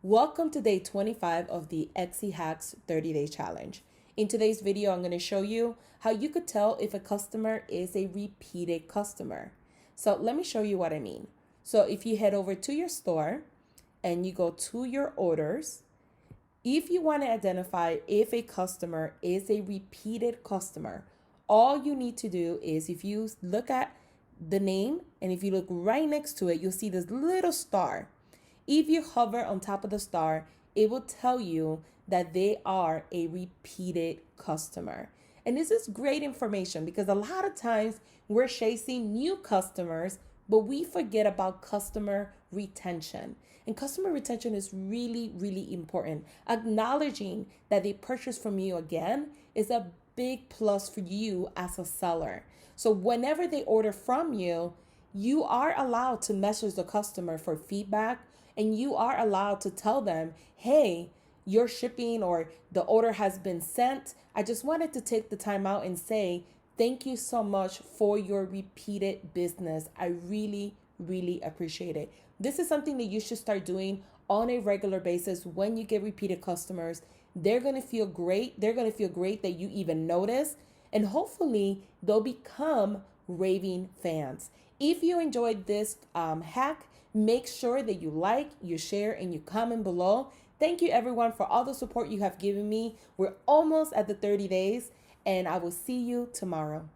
Welcome to day 25 of the Etsy Hacks 30-day challenge. In today's video, I'm going to show you how you could tell if a customer is a repeated customer. So let me show you what I mean. So if you head over to your store and you go to your orders, if you want to identify if a customer is a repeated customer, all you need to do is if you look at the name and if you look right next to it, you'll see this little star. If you hover on top of the star, it will tell you that they are a repeated customer. And this is great information because a lot of times we're chasing new customers, but we forget about customer retention. And customer retention is really, really important. Acknowledging that they purchase from you again is a big plus for you as a seller. So whenever they order from you, you are allowed to message the customer for feedback, and you are allowed to tell them, hey, your shipping or the order has been sent. I just wanted to take the time out and say, thank you so much for your repeated business. I really, really appreciate it. This is something that you should start doing on a regular basis when you get repeated customers. They're going to feel great. They're going to feel great that you even notice. And hopefully they'll become raving fans. If you enjoyed this hack, make sure that you like, you share, and you comment below. Thank you everyone for all the support you have given me. We're almost at the 30 days, and I will see you tomorrow.